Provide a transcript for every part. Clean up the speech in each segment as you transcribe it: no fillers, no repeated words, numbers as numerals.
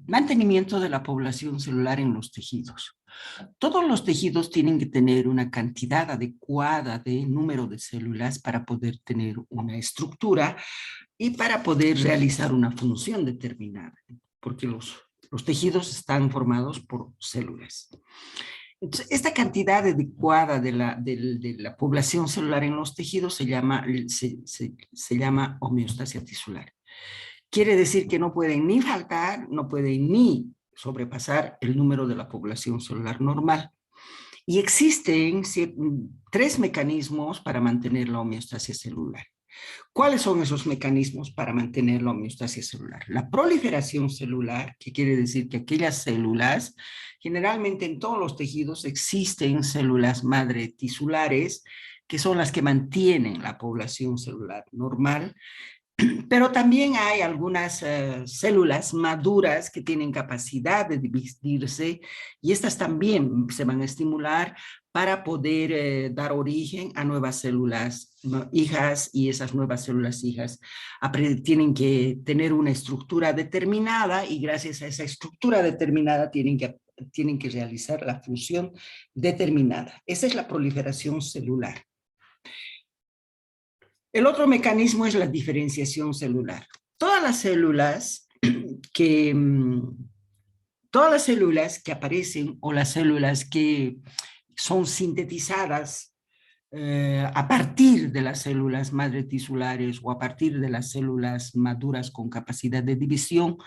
Mantenimiento de la población celular en los tejidos. Todos los tejidos tienen que tener una cantidad adecuada de número de células para poder tener una estructura y para poder realizar una función determinada, porque los tejidos están formados por células. Entonces, esta cantidad adecuada de la población celular en los tejidos se llama homeostasia tisular. Quiere decir que no pueden ni faltar, no pueden ni sobrepasar el número de la población celular normal. Y existen 3 mecanismos para mantener la homeostasia celular. ¿Cuáles son esos mecanismos para mantener la homeostasia celular? La proliferación celular, que quiere decir que aquellas células, generalmente en todos los tejidos existen células madre tisulares, que son las que mantienen la población celular normal, pero también hay algunas células maduras que tienen capacidad de dividirse y estas también se van a estimular para poder dar origen a nuevas células hijas, y esas nuevas células hijas tienen que tener una estructura determinada y gracias a esa estructura determinada tienen que realizar la función determinada. Esa es la proliferación celular. El otro mecanismo es la diferenciación celular. Todas las células que aparecen o las células que son sintetizadas a partir de las células madre tisulares o a partir de las células maduras con capacidad de división,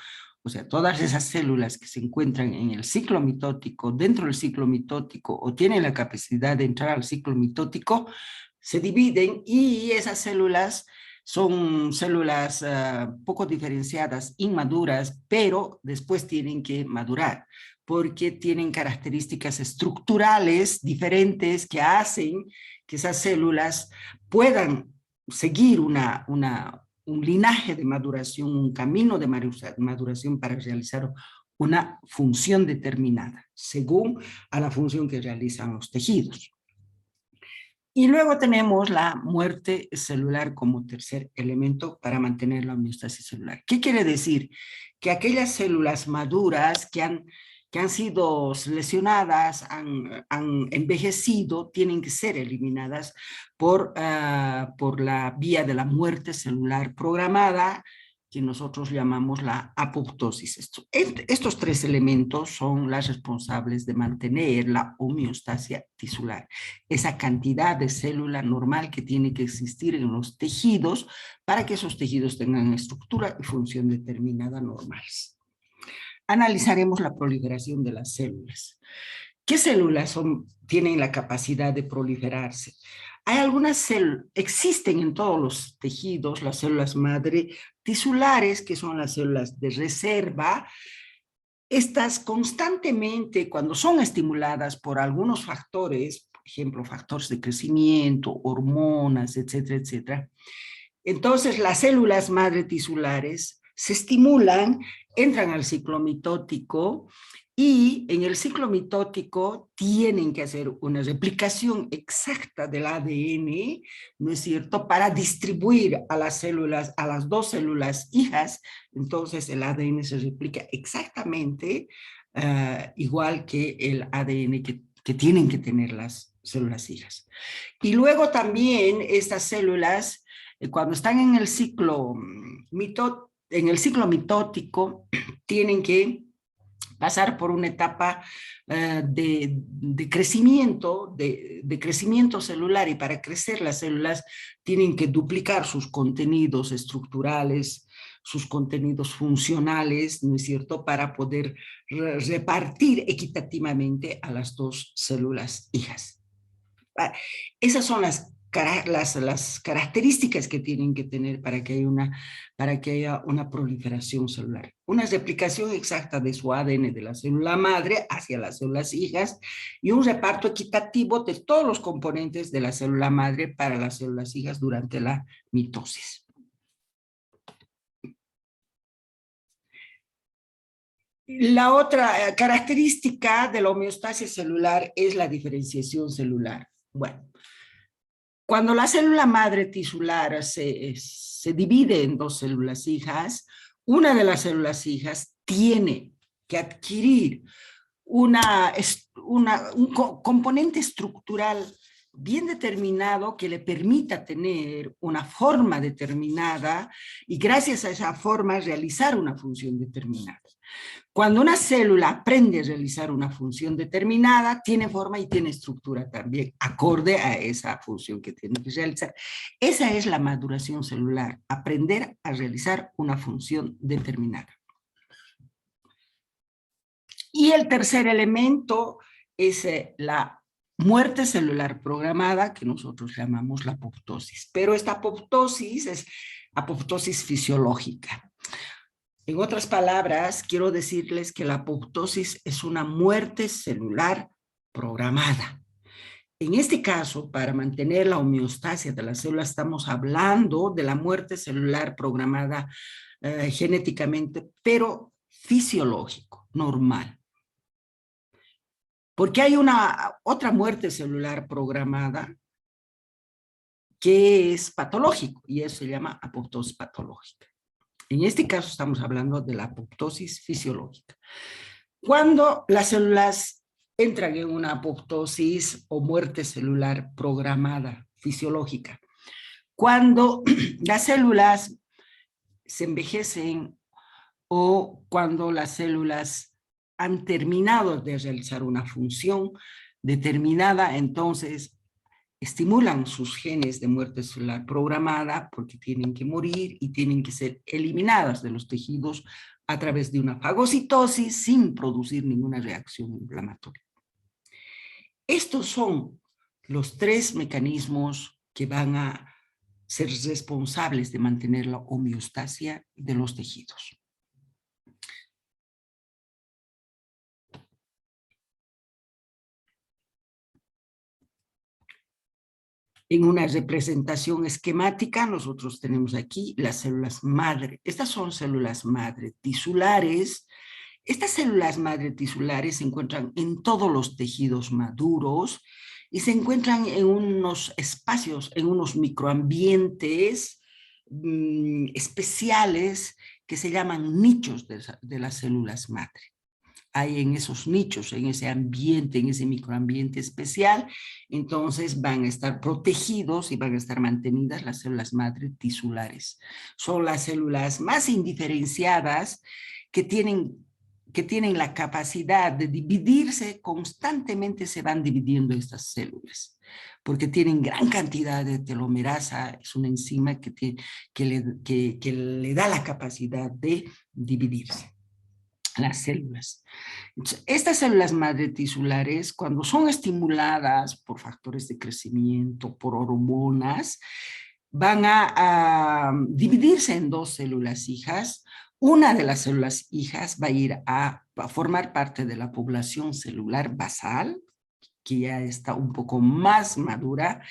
o sea, todas esas células que se encuentran en el ciclo mitótico, dentro del ciclo mitótico o tienen la capacidad de entrar al ciclo mitótico, se dividen y esas células son células poco diferenciadas, inmaduras, pero después tienen que madurar porque tienen características estructurales diferentes que hacen que esas células puedan seguir un linaje de maduración, un camino de maduración para realizar una función determinada, según a la función que realizan los tejidos. Y luego tenemos la muerte celular como tercer elemento para mantener la homeostasis celular. ¿Qué quiere decir? Que aquellas células maduras que han sido lesionadas, han envejecido, tienen que ser eliminadas por la vía de la muerte celular programada, que nosotros llamamos la apoptosis. Estos 3 elementos son las responsables de mantener la homeostasia tisular, esa cantidad de célula normal que tiene que existir en los tejidos para que esos tejidos tengan estructura y función determinada normales. Analizaremos la proliferación de las células. ¿Qué células tienen la capacidad de proliferarse? Hay algunas células, existen en todos los tejidos las células madre tisulares, que son las células de reserva. Estas constantemente, cuando son estimuladas por algunos factores, por ejemplo, factores de crecimiento, hormonas, etcétera, etcétera, entonces las células madre tisulares se estimulan, entran al ciclo mitótico y en el ciclo mitótico tienen que hacer una replicación exacta del ADN, ¿no es cierto?, para distribuir a las células, a las 2 células hijas. Entonces el ADN se replica exactamente igual que el ADN que tienen que tener las células hijas. Y luego también estas células, cuando están en el ciclo mitótico, tienen que pasar por una etapa de crecimiento, de crecimiento celular, y para crecer las células tienen que duplicar sus contenidos estructurales, sus contenidos funcionales, ¿no es cierto?, para poder repartir equitativamente a las 2 células hijas. Esas son las características que tienen que tener para que haya una proliferación celular. Una replicación exacta de su ADN de la célula madre hacia las células hijas y un reparto equitativo de todos los componentes de la célula madre para las células hijas durante la mitosis. La otra característica de la homeostasia celular es la diferenciación celular. Bueno, cuando la célula madre tisular se divide en 2 células hijas, una de las células hijas tiene que adquirir un componente estructural bien determinado que le permita tener una forma determinada y gracias a esa forma realizar una función determinada. Cuando una célula aprende a realizar una función determinada, tiene forma y tiene estructura también, acorde a esa función que tiene que realizar. Esa es la maduración celular, aprender a realizar una función determinada. Y el tercer elemento es la muerte celular programada, que nosotros llamamos la apoptosis. Pero esta apoptosis es apoptosis fisiológica. En otras palabras, quiero decirles que la apoptosis es una muerte celular programada. En este caso, para mantener la homeostasia de la célula, estamos hablando de la muerte celular programada genéticamente, pero fisiológico, normal. Porque hay otra muerte celular programada que es patológico y eso se llama apoptosis patológica. En este caso estamos hablando de la apoptosis fisiológica. Cuando las células entran en una apoptosis o muerte celular programada fisiológica, cuando las células se envejecen o cuando las células han terminado de realizar una función determinada, entonces estimulan sus genes de muerte celular programada porque tienen que morir y tienen que ser eliminadas de los tejidos a través de una fagocitosis sin producir ninguna reacción inflamatoria. Estos son los tres mecanismos que van a ser responsables de mantener la homeostasia de los tejidos. En una representación esquemática, nosotros tenemos aquí las células madre. Estas son células madre tisulares. Estas células madre tisulares se encuentran en todos los tejidos maduros y se encuentran en unos espacios, en unos microambientes especiales que se llaman nichos de las células madre. Hay en esos nichos, en ese ambiente, en ese microambiente especial, entonces van a estar protegidos y van a estar mantenidas las células madre tisulares. Son las células más indiferenciadas que tienen la capacidad de dividirse, constantemente se van dividiendo estas células, porque tienen gran cantidad de telomerasa, es una enzima que le da la capacidad de dividirse las células. Entonces, estas células madre tisulares, cuando son estimuladas por factores de crecimiento, por hormonas, van a dividirse en dos células hijas. Una de las células hijas va a ir a formar parte de la población celular basal, que ya está un poco más madura,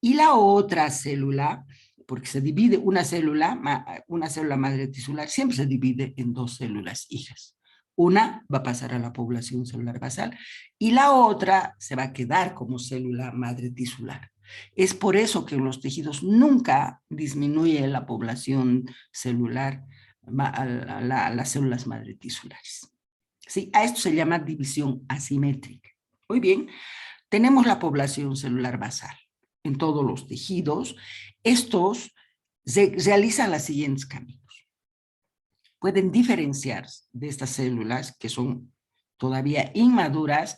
y la otra célula, porque se divide una célula madre tisular, siempre se divide en dos células hijas. Una va a pasar a la población celular basal y la otra se va a quedar como célula madre tisular. Es por eso que en los tejidos nunca disminuye la población celular, las células madre tisulares. ¿Sí? A esto se llama división asimétrica. Muy bien, tenemos la población celular basal en todos los tejidos. Estos realizan los siguientes caminos. Pueden diferenciarse de estas células que son todavía inmaduras,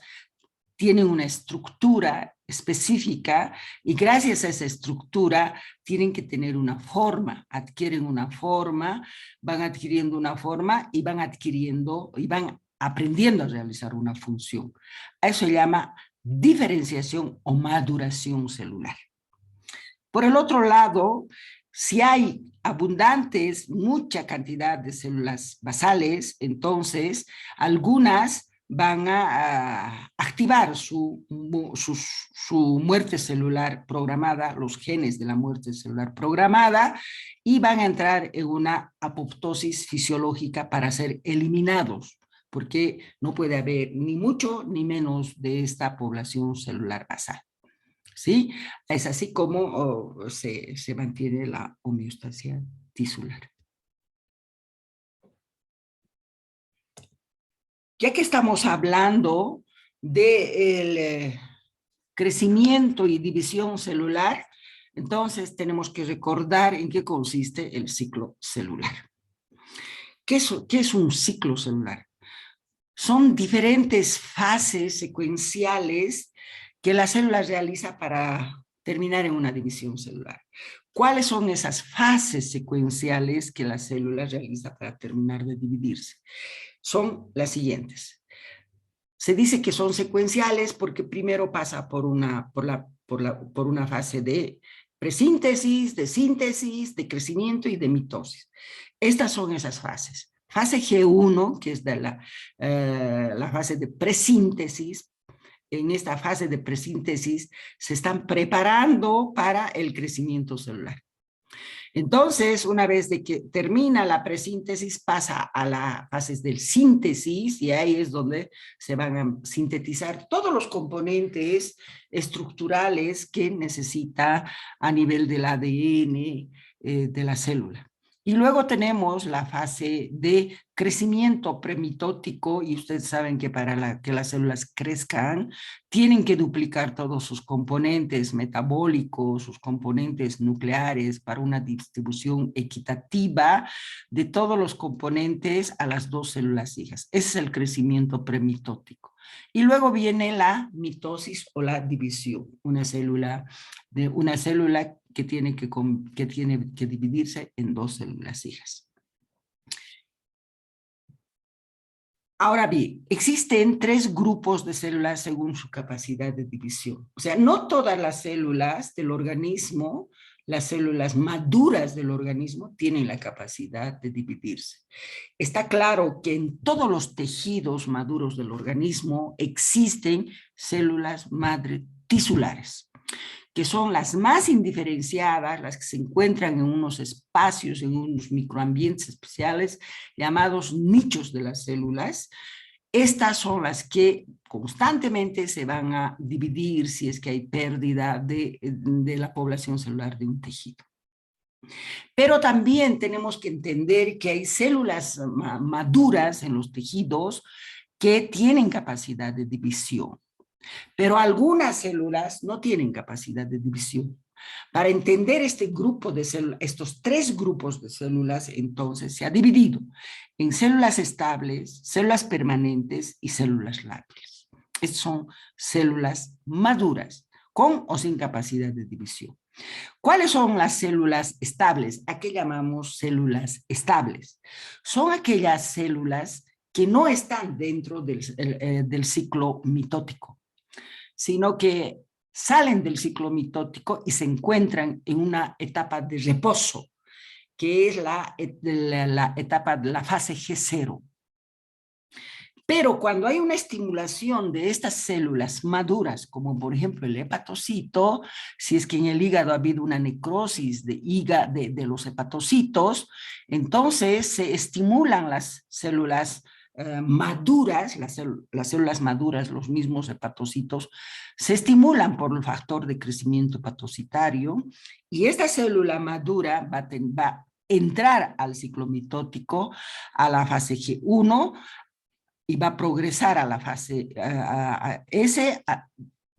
tienen una estructura específica y gracias a esa estructura tienen que tener una forma, adquieren una forma, van adquiriendo una forma y van aprendiendo a realizar una función. A eso se llama diferenciación o maduración celular. Por el otro lado, si hay mucha cantidad de células basales, entonces algunas van a activar su muerte celular programada, los genes de la muerte celular programada, y van a entrar en una apoptosis fisiológica para ser eliminados, porque no puede haber ni mucho ni menos de esta población celular basal. ¿Sí? Es así como se mantiene la homeostasia tisular. Ya que estamos hablando del crecimiento y división celular, entonces tenemos que recordar en qué consiste el ciclo celular. ¿Qué es un ciclo celular? Son diferentes fases secuenciales que la célula realiza para terminar en una división celular. ¿Cuáles son esas fases secuenciales que la célula realiza para terminar de dividirse? Son las siguientes. Se dice que son secuenciales porque primero pasa por una fase de presíntesis, de síntesis, de crecimiento y de mitosis. Estas son esas fases. Fase G1, que es de la fase de presíntesis. En esta fase de presíntesis se están preparando para el crecimiento celular. Entonces, una vez de que termina la presíntesis, pasa a las fases del síntesis y ahí es donde se van a sintetizar todos los componentes estructurales que necesita a nivel del ADN de la célula. Y luego tenemos la fase de crecimiento premitótico y ustedes saben que para que las células crezcan tienen que duplicar todos sus componentes metabólicos, sus componentes nucleares para una distribución equitativa de todos los componentes a las dos células hijas. Ese es el crecimiento premitótico. Y luego viene la mitosis o la división, una célula que tiene que dividirse en dos células hijas. Ahora bien, existen tres grupos de células según su capacidad de división. O sea, no todas las células del organismo, las células maduras del organismo, tienen la capacidad de dividirse. Está claro que en todos los tejidos maduros del organismo existen células madre tisulares, que son las más indiferenciadas, las que se encuentran en unos espacios, en unos microambientes especiales llamados nichos de las células. Estas son las que constantemente se van a dividir si es que hay pérdida de la población celular de un tejido. Pero también tenemos que entender que hay células maduras en los tejidos que tienen capacidad de división. Pero algunas células no tienen capacidad de división. Para entender este grupo de células, estos tres grupos de células, entonces se ha dividido en células estables, células permanentes y células lábiles. Estas son células maduras, con o sin capacidad de división. ¿Cuáles son las células estables? ¿A qué llamamos células estables? Son aquellas células que no están dentro del ciclo mitótico, sino que salen del ciclo mitótico y se encuentran en una etapa de reposo, que es la etapa de la fase G0. Pero cuando hay una estimulación de estas células maduras, como por ejemplo el hepatocito, si es que en el hígado ha habido una necrosis de los hepatocitos, entonces se estimulan las células maduras, las células maduras, los mismos hepatocitos, se estimulan por el factor de crecimiento hepatocitario y esta célula madura va a entrar al ciclo mitótico, a la fase G1, y va a progresar a la fase S,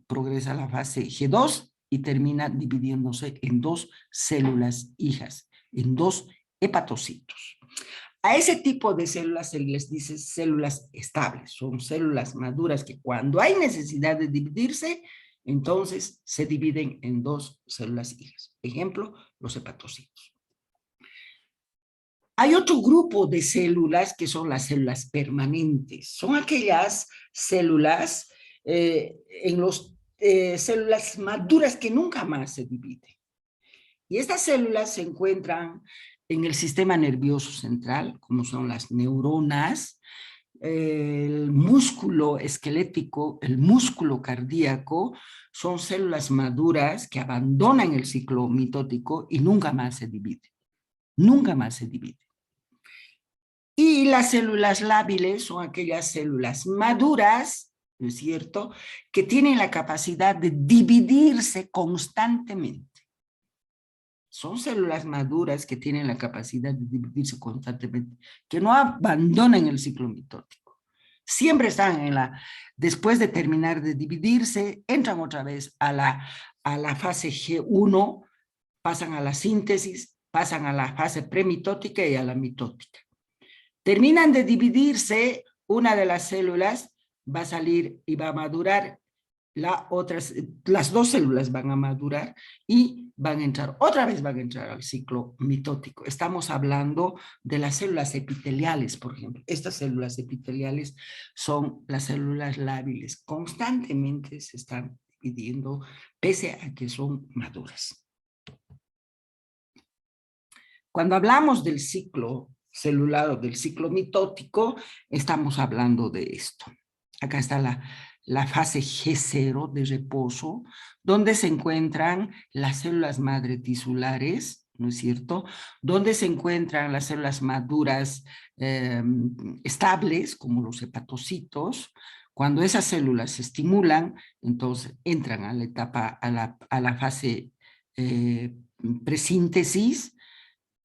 progresa a la fase G2 y termina dividiéndose en dos células hijas, en dos hepatocitos. A ese tipo de células se les dice células estables, son células maduras que cuando hay necesidad de dividirse, entonces se dividen en dos células hijas. Ejemplo, los hepatocitos. Hay otro grupo de células que son las células permanentes. Son aquellas células células maduras que nunca más se dividen. Y estas células se encuentran en el sistema nervioso central, como son las neuronas, el músculo esquelético, el músculo cardíaco, son células maduras que abandonan el ciclo mitótico y nunca más se dividen. Nunca más se dividen. Y las células lábiles son aquellas células maduras, ¿no es cierto?, que tienen la capacidad de dividirse constantemente. Son células maduras que tienen la capacidad de dividirse constantemente, que no abandonan el ciclo mitótico. Siempre están después de terminar de dividirse, entran otra vez a la fase G1, pasan a la síntesis, pasan a la fase premitótica y a la mitótica. Terminan de dividirse, una de las células va a salir y va a madurar, las dos células van a madurar y otra vez van a entrar al ciclo mitótico. Estamos hablando de las células epiteliales, por ejemplo. Estas células epiteliales son las células lábiles. Constantemente se están dividiendo, pese a que son maduras. Cuando hablamos del ciclo celular o del ciclo mitótico, estamos hablando de esto. Acá está la fase G0 de reposo, donde se encuentran las células madre tisulares, ¿no es cierto? Donde se encuentran las células maduras estables, como los hepatocitos. Cuando esas células se estimulan, entonces entran a la etapa, a la fase presíntesis,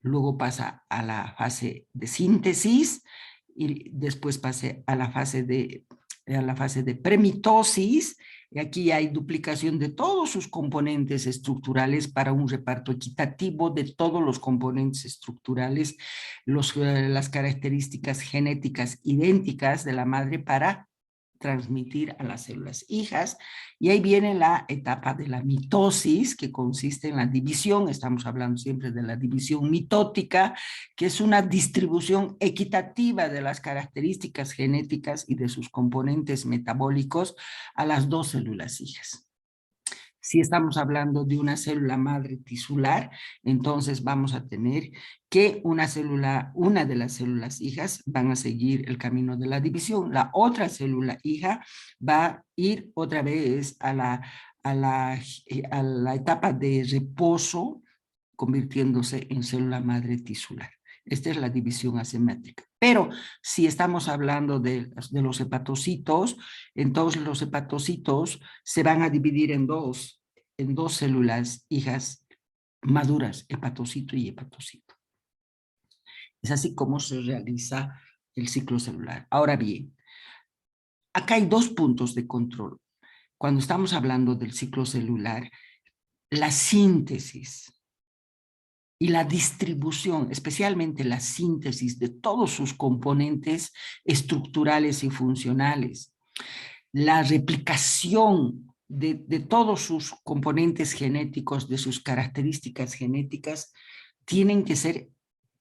luego pasa a la fase de síntesis y después pase a la fase de premitosis. Y aquí hay duplicación de todos sus componentes estructurales para un reparto equitativo de todos los componentes estructurales, las características genéticas idénticas de la madre para transmitir a las células hijas. Y ahí viene la etapa de la mitosis, que consiste en la división. Estamos hablando siempre de la división mitótica, que es una distribución equitativa de las características genéticas y de sus componentes metabólicos a las dos células hijas. Si estamos hablando de una célula madre tisular, entonces vamos a tener que una de las células hijas van a seguir el camino de la división. La otra célula hija va a ir otra vez a la etapa de reposo, convirtiéndose en célula madre tisular. Esta es la división asimétrica. Pero si estamos hablando de los hepatocitos, entonces los hepatocitos se van a dividir en dos células hijas maduras, hepatocito y hepatocito. Es así como se realiza el ciclo celular. Ahora bien, acá hay dos puntos de control. Cuando estamos hablando del ciclo celular, la síntesis y la distribución, especialmente la síntesis de todos sus componentes estructurales y funcionales, la replicación de todos sus componentes genéticos, de sus características genéticas, tienen que ser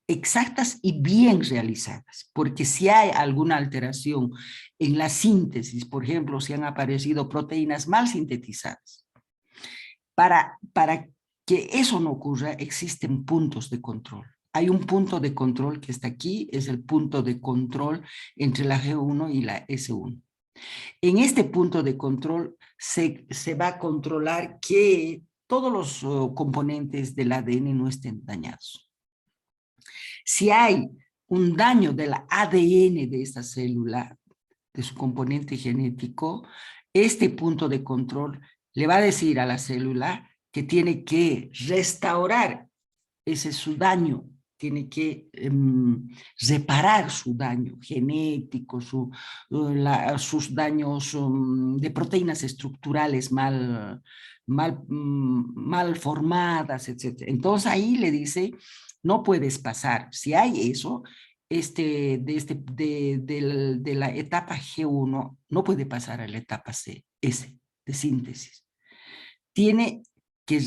exactas y bien realizadas, porque si hay alguna alteración en la síntesis, por ejemplo, si han aparecido proteínas mal sintetizadas, para que eso no ocurra, existen puntos de control. Hay un punto de control que está aquí, es el punto de control entre la G1 y la S1. En este punto de control se va a controlar que todos los componentes del ADN no estén dañados. Si hay un daño del ADN de esta célula, de su componente genético, este punto de control le va a decir a la célula que tiene que restaurar su daño, tiene que reparar su daño genético, sus daños de proteínas estructurales mal formadas, etc. Entonces ahí le dice, no puedes pasar. Si hay eso, de la etapa G1 no puede pasar a la etapa S de síntesis. Tiene que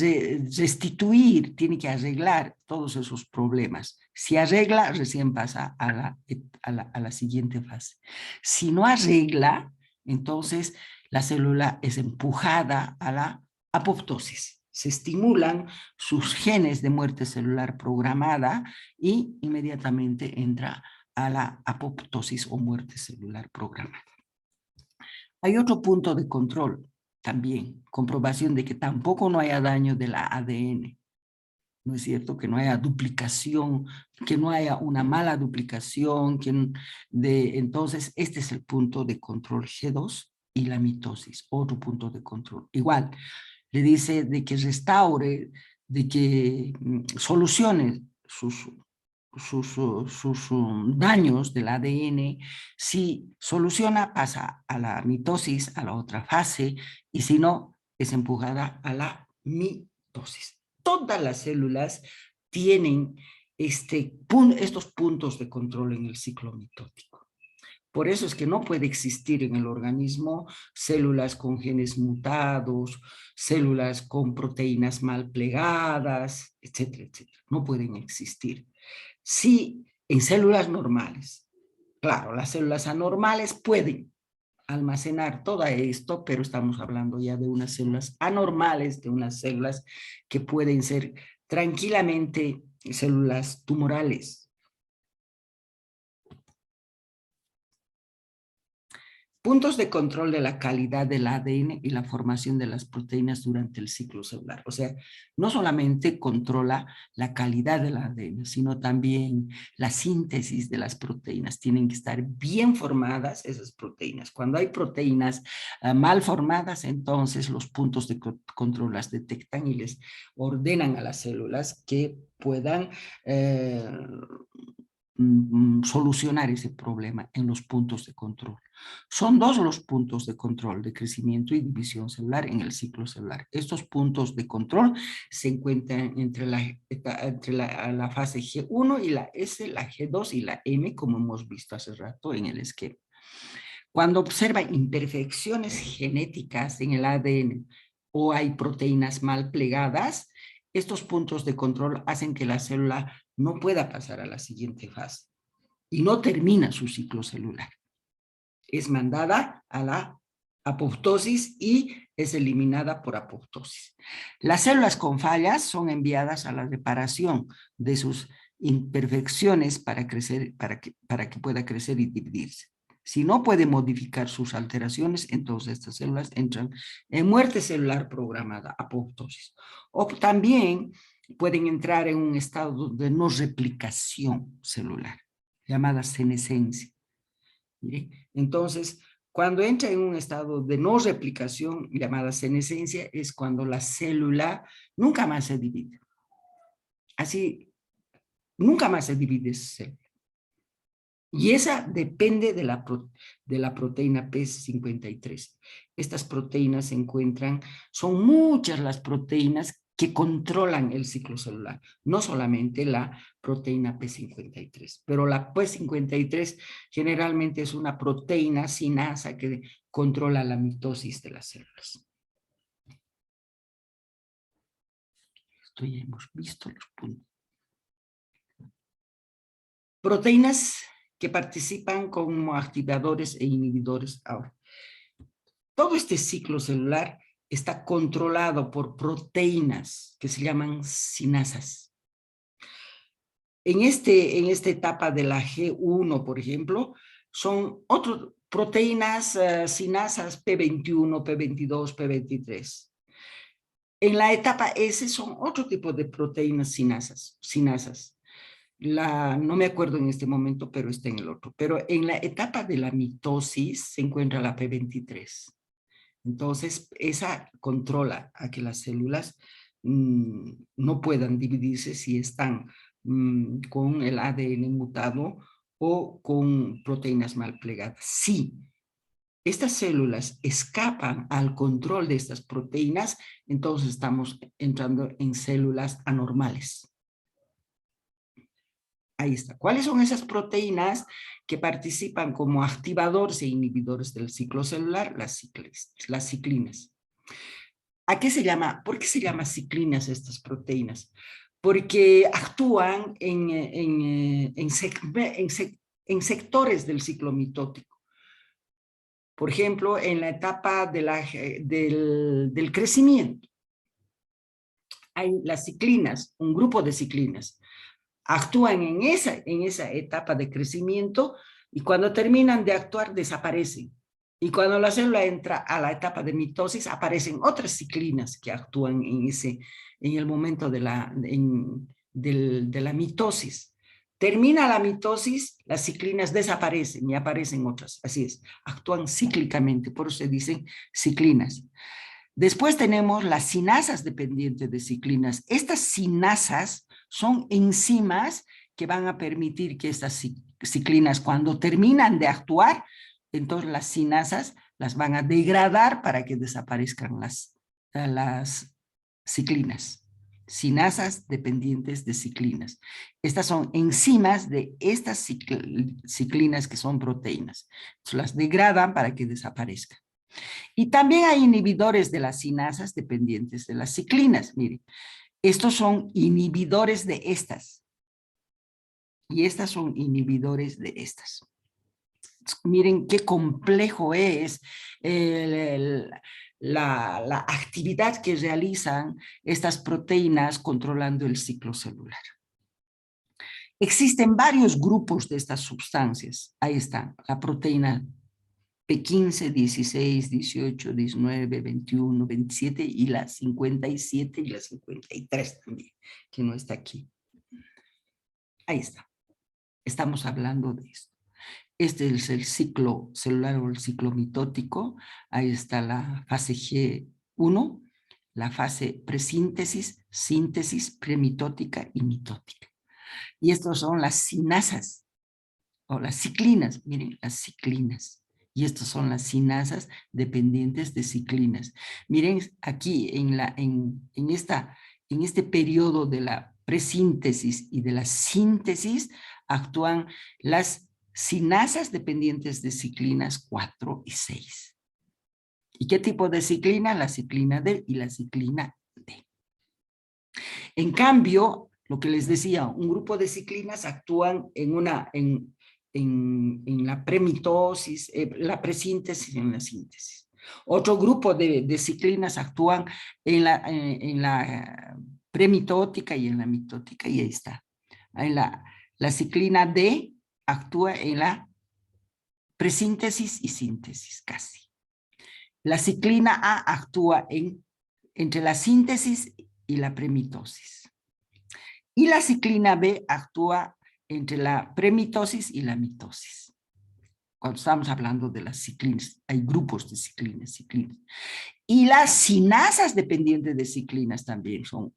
restituir, tiene que arreglar todos esos problemas. Si arregla, recién pasa a la siguiente fase. Si no arregla, entonces la célula es empujada a la apoptosis. Se estimulan sus genes de muerte celular programada y inmediatamente entra a la apoptosis o muerte celular programada. Hay otro punto de control también, comprobación de que tampoco no haya daño del ADN, ¿no es cierto? Que no haya duplicación, que no haya una mala duplicación, entonces este es el punto de control G2 y la mitosis, otro punto de control. Igual, le dice de que restaure, de que solucione daños del ADN. Si soluciona, pasa a la mitosis, a la otra fase, y si no, es empujada a la mitosis. Todas las células tienen estos puntos de control en el ciclo mitótico. Por eso es que no puede existir en el organismo células con genes mutados, células con proteínas mal plegadas, etcétera, etcétera. No pueden existir. Sí, en células normales. Claro, las células anormales pueden almacenar todo esto, pero estamos hablando ya de unas células anormales, de unas células que pueden ser tranquilamente células tumorales. Puntos de control de la calidad del ADN y la formación de las proteínas durante el ciclo celular. O sea, no solamente controla la calidad del ADN, sino también la síntesis de las proteínas. Tienen que estar bien formadas esas proteínas. Cuando hay proteínas mal formadas, entonces los puntos de control las detectan y les ordenan a las células que puedan solucionar ese problema en los puntos de control. Son dos los puntos de control de crecimiento y división celular en el ciclo celular. Estos puntos de control se encuentran entre la fase G1 y la S, la G2 y la M, como hemos visto hace rato en el esquema. Cuando observa imperfecciones genéticas en el ADN o hay proteínas mal plegadas, estos puntos de control hacen que la célula no pueda pasar a la siguiente fase y no termina su ciclo celular. Es mandada a la apoptosis y es eliminada por apoptosis. Las células con fallas son enviadas a la reparación de sus imperfecciones para que pueda crecer y dividirse. Si no puede modificar sus alteraciones, entonces estas células entran en muerte celular programada, apoptosis. O también pueden entrar en un estado de no replicación celular, llamada senescencia. Entonces, cuando entra en un estado de no replicación, llamada senescencia, es cuando la célula nunca más se divide. Así, nunca más se divide esa célula. Y esa depende de la proteína P53. Estas proteínas se encuentran, son muchas las proteínas que controlan el ciclo celular, no solamente la proteína P53, pero la P53 generalmente es una proteína sinasa que controla la mitosis de las células. Esto ya hemos visto los puntos. Proteínas que participan como activadores e inhibidores. Ahora, todo este ciclo celular está controlado por proteínas que se llaman sinasas. En esta etapa de la G1, por ejemplo, son otras proteínas sinasas P21, P22, P23. En la etapa S son otro tipo de proteínas sinasas. No me acuerdo en este momento, pero está en el otro. Pero en la etapa de la mitosis se encuentra la P23. Entonces, esa controla a que las células no puedan dividirse si están con el ADN mutado o con proteínas mal plegadas. Sí, estas células escapan al control de estas proteínas, entonces estamos entrando en células anormales. Ahí está. ¿Cuáles son esas proteínas que participan como activadores e inhibidores del ciclo celular? Las ciclinas. ¿A qué se llama? ¿Por qué se llama ciclinas estas proteínas? Porque actúan en sectores del ciclo mitótico. Por ejemplo, en la etapa del crecimiento. Hay las ciclinas, un grupo de ciclinas. Actúan en esa etapa de crecimiento y cuando terminan de actuar desaparecen. Y cuando la célula entra a la etapa de mitosis, aparecen otras ciclinas que actúan en el momento de la mitosis. Termina la mitosis, las ciclinas desaparecen y aparecen otras. Así es, actúan cíclicamente, por eso se dicen ciclinas. Después tenemos las sinasas dependientes de ciclinas. Estas sinasas son enzimas que van a permitir que estas ciclinas, cuando terminan de actuar, entonces las sinasas las van a degradar para que desaparezcan las ciclinas. Sinasas dependientes de ciclinas. Estas son enzimas de estas ciclinas que son proteínas. Entonces, las degradan para que desaparezcan. Y también hay inhibidores de las sinasas dependientes de las ciclinas. Miren, estos son inhibidores de estas. Y estas son inhibidores de estas. Miren qué complejo es la actividad que realizan estas proteínas controlando el ciclo celular. Existen varios grupos de estas sustancias. Ahí están, la proteína P15, 16, 18, 19, 21, 27 y la 57 y la 53 también, que no está aquí. Ahí está. Estamos hablando de esto. Este es el ciclo celular o el ciclo mitótico. Ahí está la fase G1, la fase presíntesis, síntesis, premitótica y mitótica. Y estos son las sinasas o las ciclinas. Miren, las ciclinas. Y estas son las sinasas dependientes de ciclinas. Miren aquí en este periodo de la presíntesis y de la síntesis actúan las sinasas dependientes de ciclinas 4 y 6. ¿Y qué tipo de ciclina? La ciclina D y la ciclina D. En cambio, lo que les decía, un grupo de ciclinas actúan en la premitosis, la presíntesis y en la síntesis. Otro grupo de ciclinas actúan en la premitótica y en la mitótica, y ahí está. La ciclina D actúa en la presíntesis y síntesis casi. La ciclina A actúa entre la síntesis y la premitosis. Y la ciclina B actúa entre la premitosis y la mitosis. Cuando estamos hablando de las ciclinas, hay grupos de ciclinas. Y las sinasas dependientes de ciclinas también son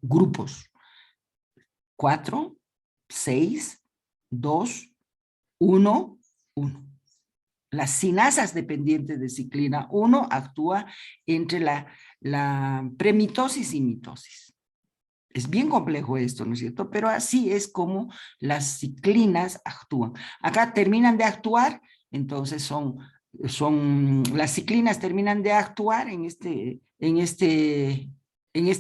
grupos. 4, 6, 2, 1, 1. Las sinasas dependientes de ciclina 1 actúa entre la premitosis y mitosis. Es bien complejo esto, ¿no es cierto? Pero así es como las ciclinas actúan. Acá terminan de actuar, entonces las ciclinas terminan de actuar en este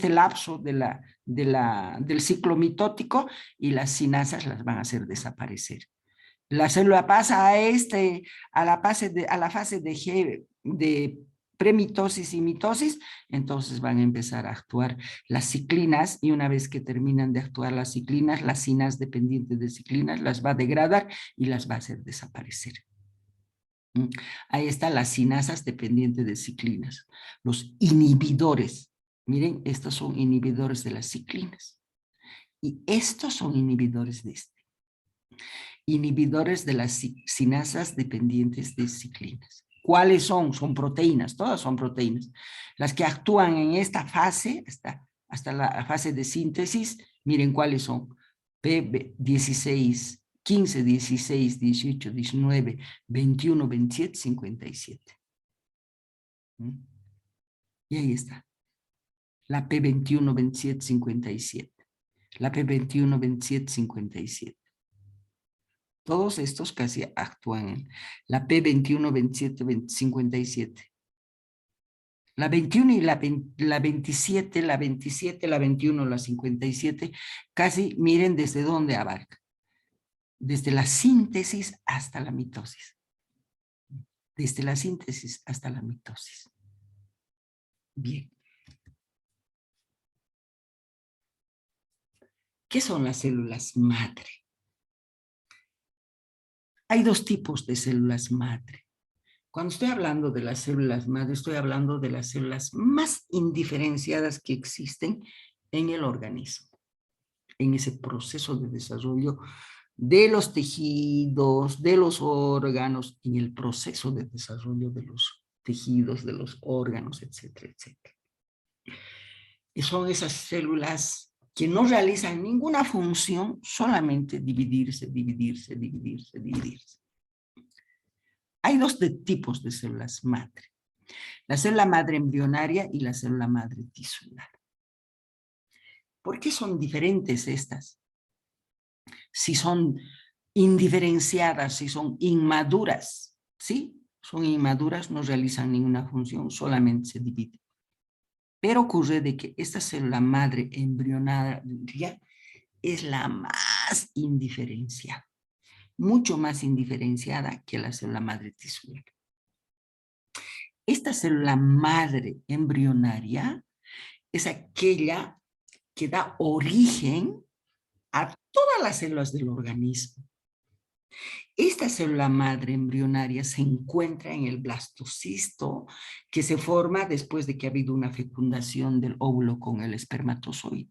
lapso del ciclo mitótico, y las sinasas las van a hacer desaparecer. La célula pasa a la fase de premitosis y mitosis, entonces van a empezar a actuar las ciclinas, y una vez que terminan de actuar las ciclinas, las sinasas dependientes de ciclinas las va a degradar y las va a hacer desaparecer. Ahí están las sinasas dependientes de ciclinas, los inhibidores. Miren, estos son inhibidores de las ciclinas. Y estos son inhibidores de inhibidores de las sinasas dependientes de ciclinas. ¿Cuáles son? Son proteínas, todas son proteínas. Las que actúan en esta fase, hasta la fase de síntesis, miren cuáles son. P16, 15, 16, 18, 19, 21, 27, 57. Y ahí está. La P21, 27, 57. La P21, 27, 57. Todos estos casi actúan en la P21, 27, 57. La 21 y la 27, la 27, la 21, la 57, casi miren desde dónde abarca. Desde la síntesis hasta la mitosis. Desde la síntesis hasta la mitosis. Bien. ¿Qué son las células madre? Hay dos tipos de células madre. Cuando estoy hablando de las células madre, estoy hablando de las células más indiferenciadas que existen en el organismo, en ese proceso de desarrollo de los tejidos, de los órganos, en el proceso de desarrollo de los tejidos, de los órganos, etcétera, etcétera. Y son esas células que no realizan ninguna función, solamente dividirse, dividirse, dividirse, dividirse. Hay dos tipos de células madre. La célula madre embrionaria y la célula madre tisular. ¿Por qué son diferentes estas? Si son indiferenciadas, si son inmaduras, ¿sí? Son inmaduras, no realizan ninguna función, solamente se dividen. Pero ocurre de que esta célula madre embrionaria es la más indiferenciada, mucho más indiferenciada que la célula madre tisular. Esta célula madre embrionaria es aquella que da origen a todas las células del organismo. Esta célula madre embrionaria se encuentra en el blastocisto que se forma después de que ha habido una fecundación del óvulo con el espermatozoide.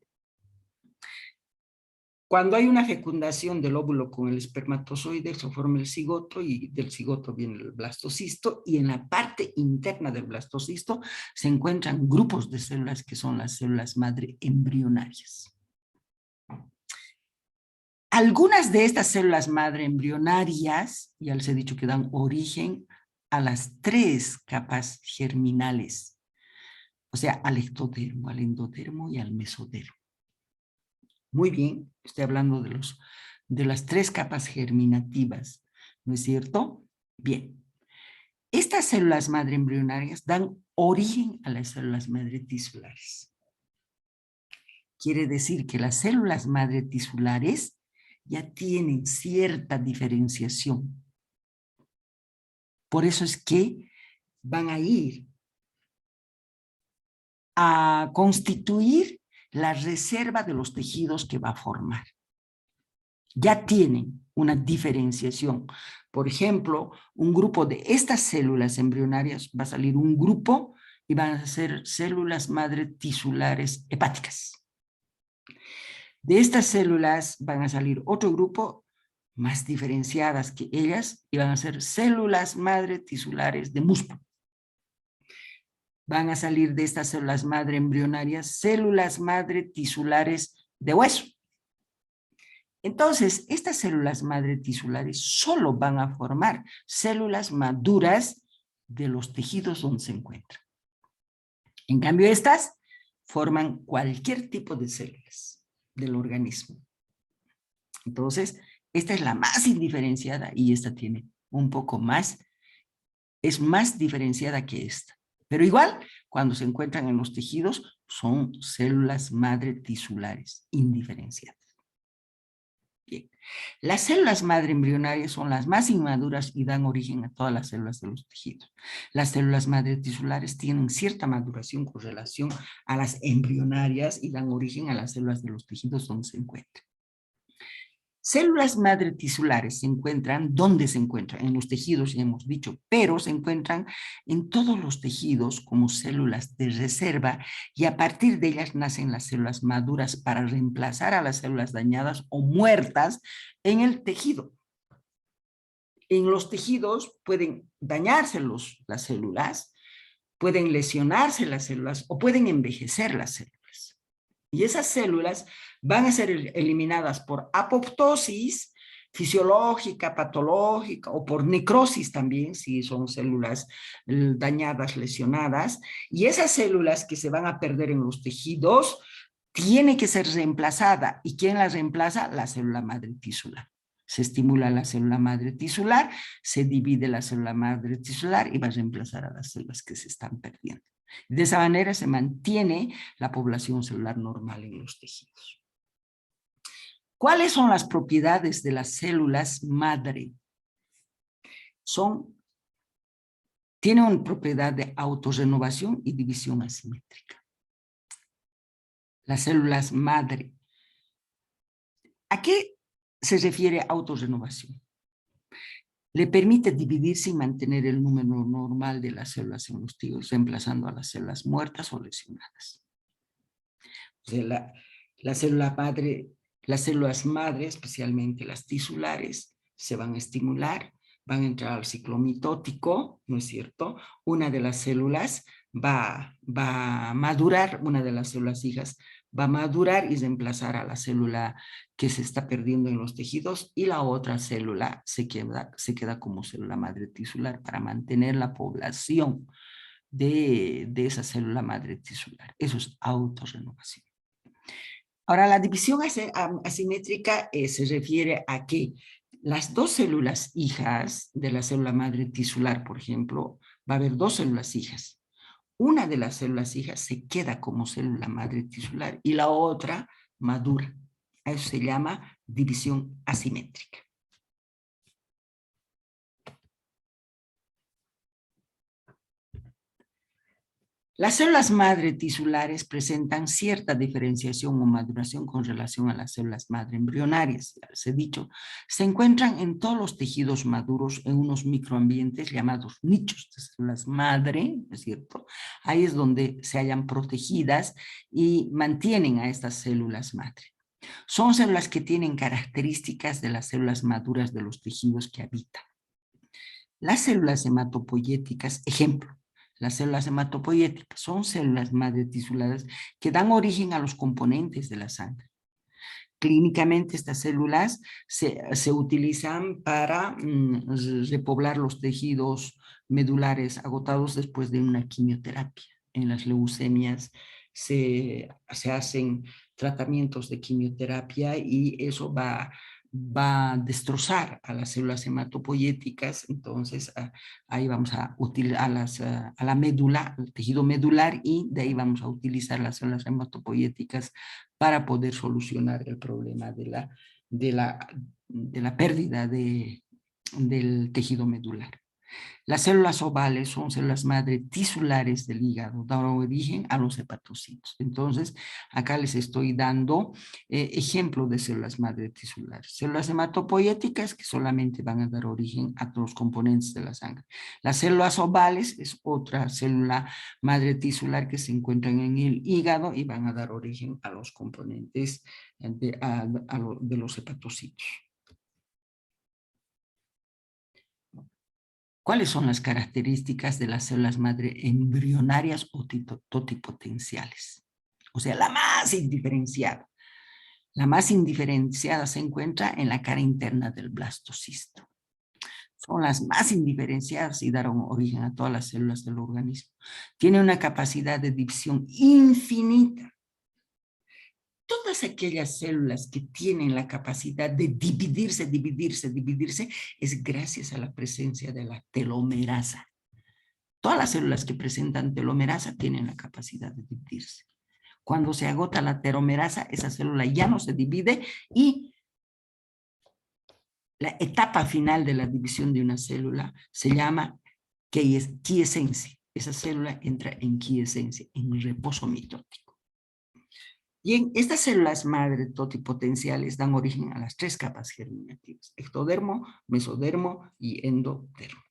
Cuando hay una fecundación del óvulo con el espermatozoide, se forma el cigoto y del cigoto viene el blastocisto, y en la parte interna del blastocisto se encuentran grupos de células que son las células madre embrionarias. Algunas de estas células madre embrionarias, ya les he dicho que dan origen a las 3 capas germinales, o sea, al ectodermo, al endodermo y al mesodermo. Muy bien, estoy hablando de las 3 capas germinativas, ¿no es cierto? Bien, estas células madre embrionarias dan origen a las células madre tisulares. Quiere decir que las células madre tisulares ya tienen cierta diferenciación. Por eso es que van a ir a constituir la reserva de los tejidos que va a formar. Ya tienen una diferenciación. Por ejemplo, un grupo de estas células embrionarias va a salir un grupo y van a ser células madre tisulares hepáticas. De estas células van a salir otro grupo más diferenciadas que ellas y van a ser células madre tisulares de músculo. Van a salir de estas células madre embrionarias células madre tisulares de hueso. Entonces, estas células madre tisulares solo van a formar células maduras de los tejidos donde se encuentran. En cambio, estas forman cualquier tipo de células del organismo. Entonces, esta es la más indiferenciada y esta tiene un poco más, es más diferenciada que esta. Pero igual, cuando se encuentran en los tejidos, son células madre tisulares indiferenciadas. Bien. Las células madre embrionarias son las más inmaduras y dan origen a todas las células de los tejidos. Las células madre tisulares tienen cierta maduración con relación a las embrionarias y dan origen a las células de los tejidos donde se encuentran. Células madre tisulares se encuentran, ¿dónde se encuentran? En los tejidos, ya hemos dicho, pero se encuentran en todos los tejidos como células de reserva y a partir de ellas nacen las células maduras para reemplazar a las células dañadas o muertas en el tejido. En los tejidos pueden dañarse las células, pueden lesionarse las células o pueden envejecer las células. Y esas células van a ser eliminadas por apoptosis fisiológica, patológica o por necrosis también, si son células dañadas, lesionadas. Y esas células que se van a perder en los tejidos tiene que ser reemplazada. ¿Y quién las reemplaza? La célula madre tisular. Se estimula la célula madre tisular, se divide la célula madre tisular y va a reemplazar a las células que se están perdiendo. De esa manera se mantiene la población celular normal en los tejidos. ¿Cuáles son las propiedades de las células madre? Tienen una propiedad de autorrenovación y división asimétrica. Las células madre. ¿A qué se refiere autorrenovación? Le permite dividirse y mantener el número normal de las células en los tejidos, reemplazando a las células muertas o lesionadas. O sea, la célula madre, las células madre, especialmente las tisulares, se van a estimular, van a entrar al ciclo mitótico, ¿no es cierto? Una de las células va a madurar, una de las células hijas va a madurar y reemplazar a la célula que se está perdiendo en los tejidos y la otra célula se queda como célula madre tisular para mantener la población de esa célula madre tisular. Eso es autorrenovación. Ahora, la división asimétrica se refiere a que las dos células hijas de la célula madre tisular, por ejemplo, va a haber dos células hijas. Una de las células hijas se queda como célula madre tisular y la otra madura. A eso se llama división asimétrica. Las células madre tisulares presentan cierta diferenciación o maduración con relación a las células madre embrionarias. Ya les he dicho, se encuentran en todos los tejidos maduros en unos microambientes llamados nichos de células madre, ¿no es cierto? Ahí es donde se hallan protegidas y mantienen a estas células madre. Son células que tienen características de las células maduras de los tejidos que habitan. Las células hematopoyéticas, ejemplo, las células hematopoyéticas son células madre tisulares que dan origen a los componentes de la sangre. Clínicamente estas células se utilizan para repoblar los tejidos medulares agotados después de una quimioterapia. En las leucemias se hacen tratamientos de quimioterapia y eso va a destrozar a las células hematopoyéticas, entonces ahí vamos a utilizar a la médula, al tejido medular, y de ahí vamos a utilizar las células hematopoyéticas para poder solucionar el problema de la pérdida del tejido medular. Las células ovales son células madre tisulares del hígado, dan origen a los hepatocitos. Entonces, acá les estoy dando ejemplos de células madre tisulares. Células hematopoyéticas que solamente van a dar origen a los componentes de la sangre. Las células ovales es otra célula madre tisular que se encuentran en el hígado y van a dar origen a los componentes de los hepatocitos. ¿Cuáles son las características de las células madre embrionarias o totipotenciales? O sea, la más indiferenciada. La más indiferenciada se encuentra en la cara interna del blastocisto. Son las más indiferenciadas y dieron origen a todas las células del organismo. Tiene una capacidad de división infinita. Todas aquellas células que tienen la capacidad de dividirse, es gracias a la presencia de la telomerasa. Todas las células que presentan telomerasa tienen la capacidad de dividirse. Cuando se agota la telomerasa, esa célula ya no se divide y la etapa final de la división de una célula se llama quiescencia. Esa célula entra en quiescencia, en reposo mitótico. Y en estas células madre totipotenciales dan origen a las tres capas germinativas: ectodermo, mesodermo y endodermo.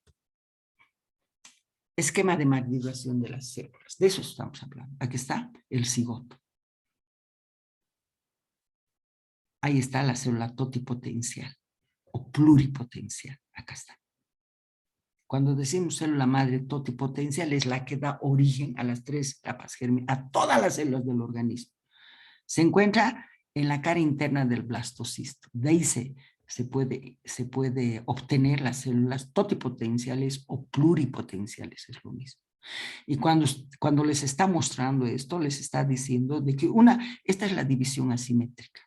Esquema de maduración de las células. De eso estamos hablando. Aquí está el cigoto. Ahí está la célula totipotencial o pluripotencial. Acá está. Cuando decimos célula madre totipotencial es la que da origen a las tres capas germinativas, a todas las células del organismo. Se encuentra en la cara interna del blastocisto. De ahí se puede obtener las células totipotenciales o pluripotenciales, es lo mismo. Y cuando les está mostrando esto, les está diciendo de que esta es la división asimétrica.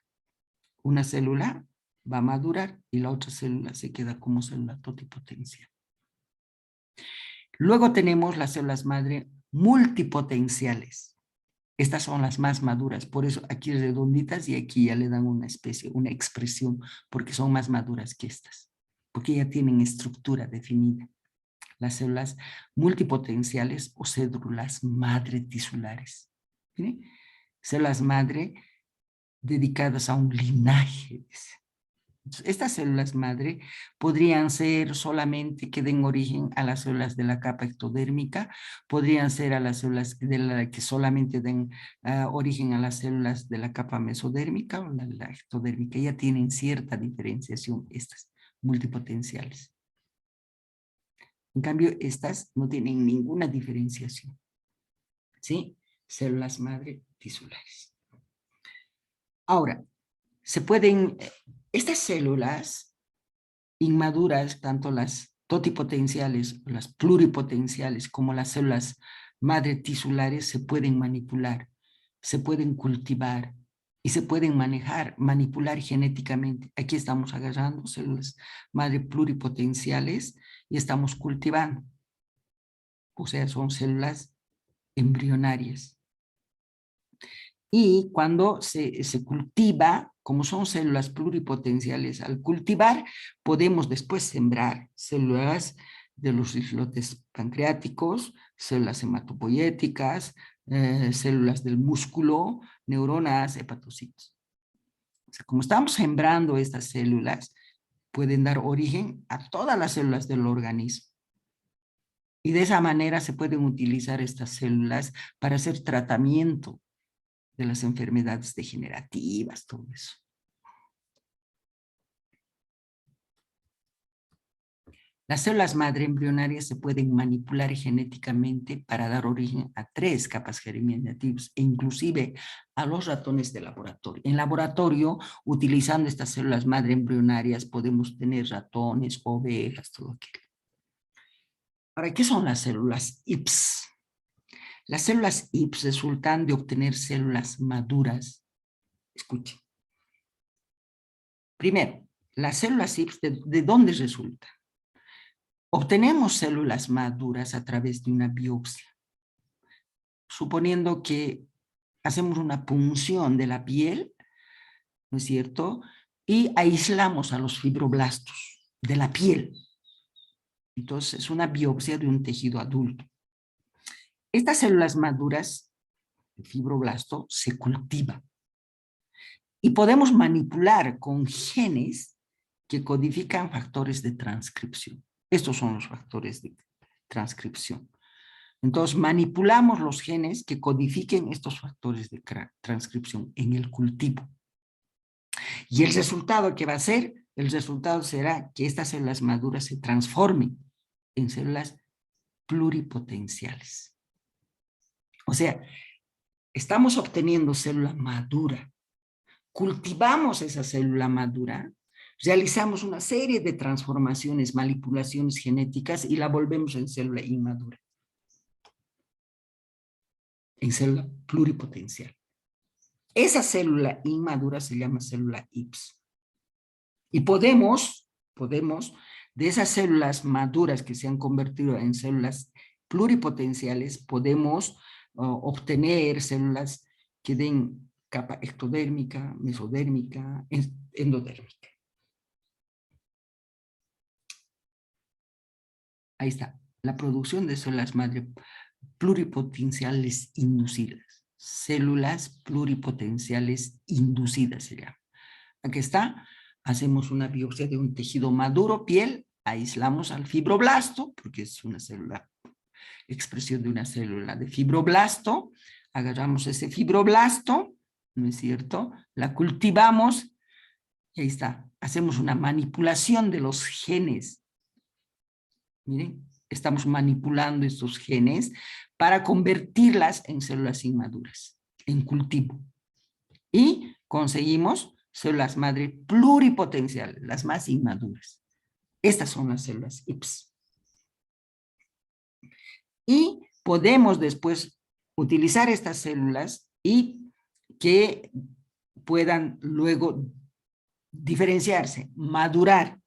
Una célula va a madurar y la otra célula se queda como célula totipotencial. Luego tenemos las células madre multipotenciales. Estas son las más maduras, por eso aquí redonditas y aquí ya le dan una expresión, porque son más maduras que estas, porque ya tienen estructura definida. Las células multipotenciales o células madre tisulares. ¿Sí? Células madre dedicadas a un linaje. Estas células madre podrían ser solamente que den origen a las células de la capa ectodérmica, podrían ser a las células que solamente den origen a las células de la capa mesodérmica o la ectodérmica. Ya tienen cierta diferenciación estas multipotenciales. En cambio, estas no tienen ninguna diferenciación. ¿Sí? Células madre tisulares. Ahora, se pueden, estas células inmaduras, tanto las totipotenciales, las pluripotenciales, como las células madre tisulares, se pueden manipular, se pueden cultivar y se pueden manejar, manipular genéticamente. Aquí estamos agarrando células madre pluripotenciales y estamos cultivando. O sea, son células embrionarias. Y cuando se cultiva, como son células pluripotenciales, al cultivar podemos después sembrar células de los islotes pancreáticos, células hematopoyéticas, células del músculo, neuronas, hepatocitos. O sea, como estamos sembrando estas células, pueden dar origen a todas las células del organismo. Y de esa manera se pueden utilizar estas células para hacer tratamiento de las enfermedades degenerativas, todo eso. Las células madre embrionarias se pueden manipular genéticamente para dar origen a 3 capas germinativas e inclusive a los ratones de laboratorio. En laboratorio, utilizando estas células madre embrionarias, podemos tener ratones, ovejas, todo aquello. Ahora, ¿qué son las células IPS? Las células IPS resultan de obtener células maduras. Escuchen. Primero, las células IPS, ¿de dónde resultan? Obtenemos células maduras a través de una biopsia. Suponiendo que hacemos una punción de la piel, ¿no es cierto? Y aislamos a los fibroblastos de la piel. Entonces, es una biopsia de un tejido adulto. Estas células maduras, el fibroblasto, se cultiva. Y podemos manipular con genes que codifican factores de transcripción. Estos son los factores de transcripción. Entonces, manipulamos los genes que codifiquen estos factores de transcripción en el cultivo. Y el resultado que va a ser, el resultado será que estas células maduras se transformen en células pluripotenciales. O sea, estamos obteniendo célula madura, cultivamos esa célula madura, realizamos una serie de transformaciones, manipulaciones genéticas y la volvemos en célula inmadura, en célula pluripotencial. Esa célula inmadura se llama célula IPS. Y podemos, de esas células maduras que se han convertido en células pluripotenciales, podemos obtener células que den capa ectodérmica, mesodérmica, endodérmica. Ahí está, la producción de células madre pluripotenciales inducidas. Células pluripotenciales inducidas se llama. Aquí está, hacemos una biopsia de un tejido maduro, piel, aislamos al fibroblasto, porque es una célula, expresión de una célula de fibroblasto, agarramos ese fibroblasto, ¿no es cierto? La cultivamos, y ahí está, hacemos una manipulación de los genes. Miren, estamos manipulando estos genes para convertirlas en células inmaduras, en cultivo. Y conseguimos células madre pluripotenciales, las más inmaduras. Estas son las células IPS. Y podemos después utilizar estas células y que puedan luego diferenciarse, madurar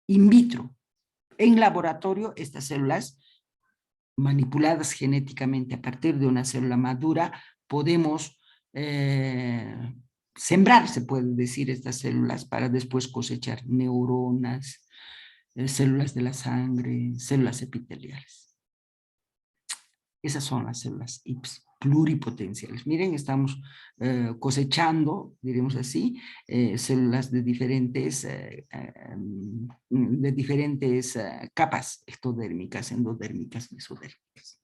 in vitro. En laboratorio, estas células manipuladas genéticamente a partir de una célula madura, podemos sembrar, se puede decir, estas células para después cosechar neuronas, células de la sangre, células epiteliales. Esas son las células IPS pluripotenciales. Miren, estamos cosechando, diremos así, células de diferentes capas ectodérmicas, endodérmicas, mesodérmicas.